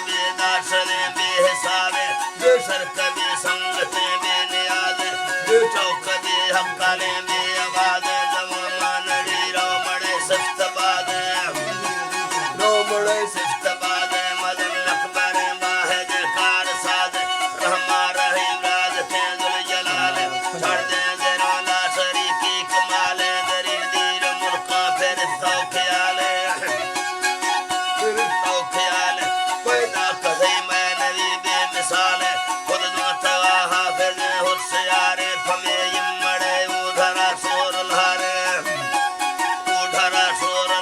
बेदाशरे बेहिसाबे बेशर कभी संगते बेनियाज बेचौक बे हक्काले बे आवाज जवान रो मड़े सस्तबाद रो मड़े सस्तबाद मदन अकबर वाहिद कार साद रहमा रहीम राज के जुल जलाल छड़ दे जरोला शरीकी कमाल दरी दीर मुल्का फिर तो ख्याल पैदा कदे मैं नबी बेमिसाल खुद जो तवा हाफिज होशियार फमे यमड़े उधरा सोर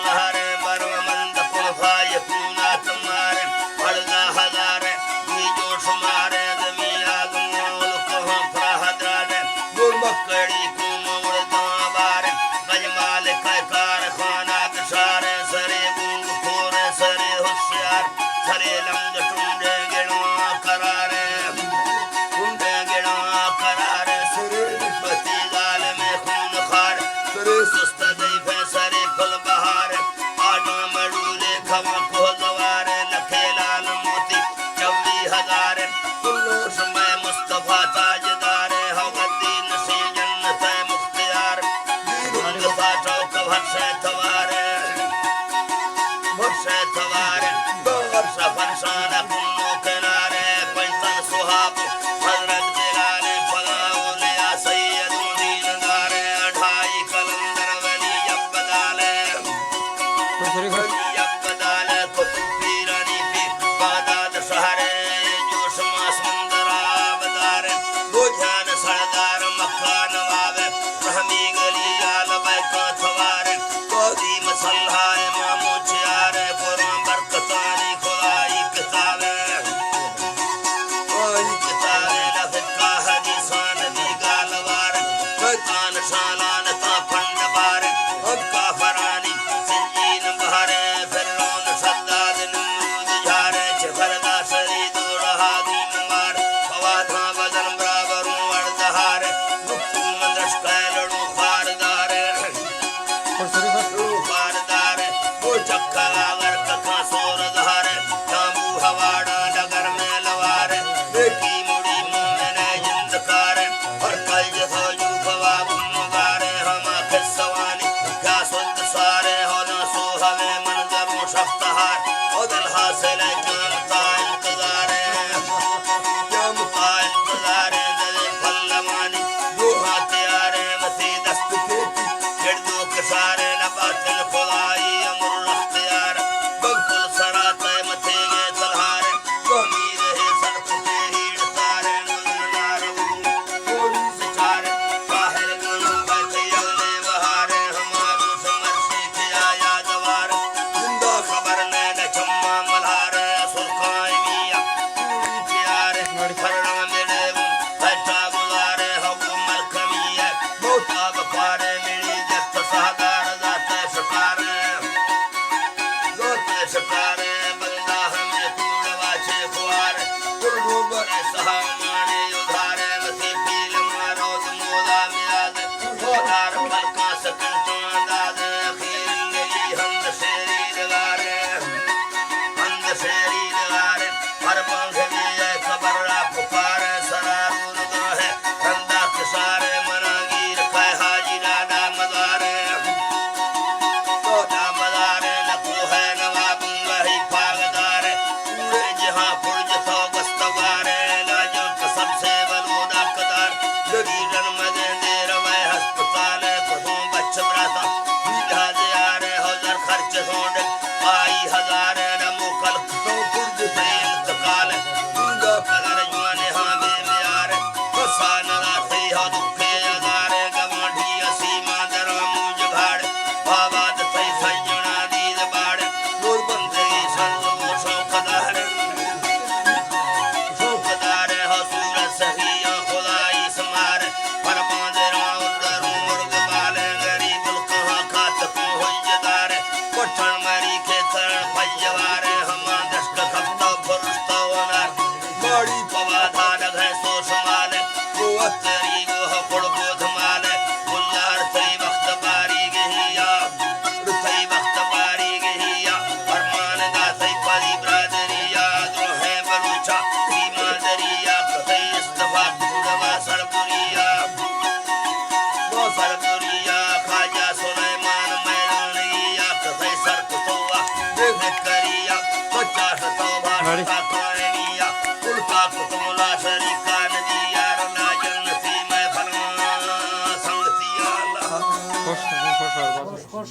लहरे बरमंद कुलफाय पूना तुम्हारे पड़दा हजारे नी जो शुमारे जमी आगमोल को फरहदारे गुरबकड़ी को मोड़ दाबारे गजमाल का कारखाना गशारे सरे बूंग खोरे सरे होशियार सरे लंग टुंडे गिणवा करारे सरे पति गाल में खून खार सरे सुस्त दैफे सरे फल बहार आडा मडूले खवा को जवारे लखे लाल मोती 24,000 कुल्लो समय मुस्तफा ताजदार हवदी नसी जन्नत मुख्तियार दीन का चौक भरसे थवारे सफर शाना कुन्नो किनारे पैतन सुहाब हजरत बिलाल फलाउलिया सैयदुल दीनदारे 28 कलंदर वली अब्बदाले कुतुब पीरानी पीर बादाद शहरे जोशमा सुंदरा बदारे गोजान सरदार मक्का नवाब रहमी गली आल बैका थवारे कोदी मसल्हा इमामो चियारे कुरान बरकतानी खुदाई किताबे लफका हदीसान दी गालवार बैतान शालान ता फंड बार हक्का फरानी सिंजीन बहारे फिरौन सद्दाद नमरूद झारे छफरदा शरी दूरहा दी मार फवाधा बदन बराबरों अर्दहारे गुप्तू मंदश कैलड़ू खारदारे वो चक्का लागर कथा सोर धारे तांबू हवाड़ा डगर में लवारे देखी मुड़ी मोमिने जिंदकारे और कल जसो यूफवा बुम्मगारे हमा खिस्सवानी क्या सुंद सारे हो ना सो हवे मंजरों शफ्तहार ओ दिल हासिल है जानता इंतजारे दले पल्लवानी जो हाथे आरे मसी दस्त खेती गिरदो किसारे नबातिल खुदाई अमर अख्तियार बगुल सराते मथे में तलहारे गोमी रहे सनपुटे हीड़ तारे नारू गोली सिचारे बाहर गनो बैठे अगले बहारे हमारो समरसी किया यादवार जिंदा खबर ने न चम्मा मल्हारे सुरखाई मिया पूरी प्यारे फरना मेरे बैठा गुजारे हवो मलकमिया मोता बपारे मेरी जस्त सहदार जाते शकारे बंदा हमें पूर्णवा छे खुआर गुरगोबर सहामाने उधारे मसी पील मारो मोदा मियाद होदार फलका सकन चांदाद अखीर गई हमद शेरी लगारे हर बांध दिए खबरा पुकारे सरारूर गाहे रंदा किसारे मनागीर काय हाजी नादा मदारे लखो है नवाबुंगा ही फागदारे पूरे जहां पुरज तो गस्तवारे लाजो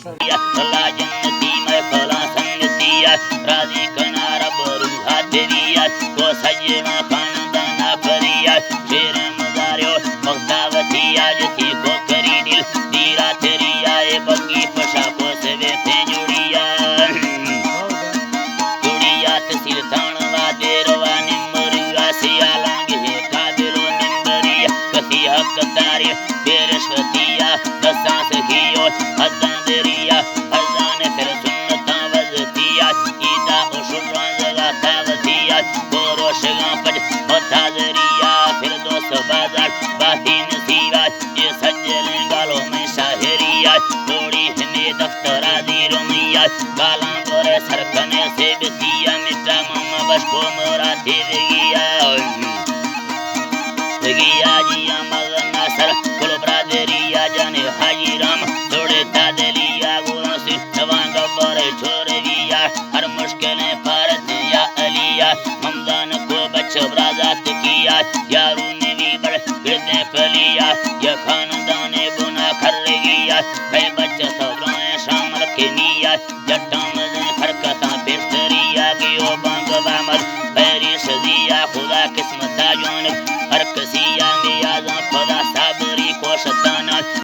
अल्लाह जन्नती मैं फला संगतिया राजी कनारा बरू हाथरिया को सजना खानदाना परिया शेर मजारियो मक्तावतिया जती को करी दिल दीरा तेरिया ए बगी पशा को सवे थे जुड़िया जुड़िया तसिल ताणवा देरवा निम्बरिया सिया लांगे है काबिलो निम्बरिया कसी हक तारी बेरशतिया दसा सहियो हज़ां दरिया हज़ां फिर सुन्नता वज़तिया ईदा उशुरान जगा तावतिया गोरोशगा पज होता दरिया फिर दोस्त बाजार बाती नसीबा ये सज्जल गालो में शाहरिया थोड़ी हने दफ्तरा दी रमिया काला बोरे सरकने से बतिया मिटा मामा बशको मोरा थे गया जिया मगन नसर कुल ब्रादरिया जाने हाजी राम थोड़े तादलिया गुलों से नवां गब्बर छोड़ दिया हर मुश्किलें पारत या अलिया ममदान को बच्चा ब्राजात किया यारू ने भी बड़े गिरते फलिया या खानदान बुना कर गया है बच्चा सौरों शामल के निया जट्टा में फरकता बिस्तरिया गियो बंग बामर पैरी सदिया खुदा किस्मत जोन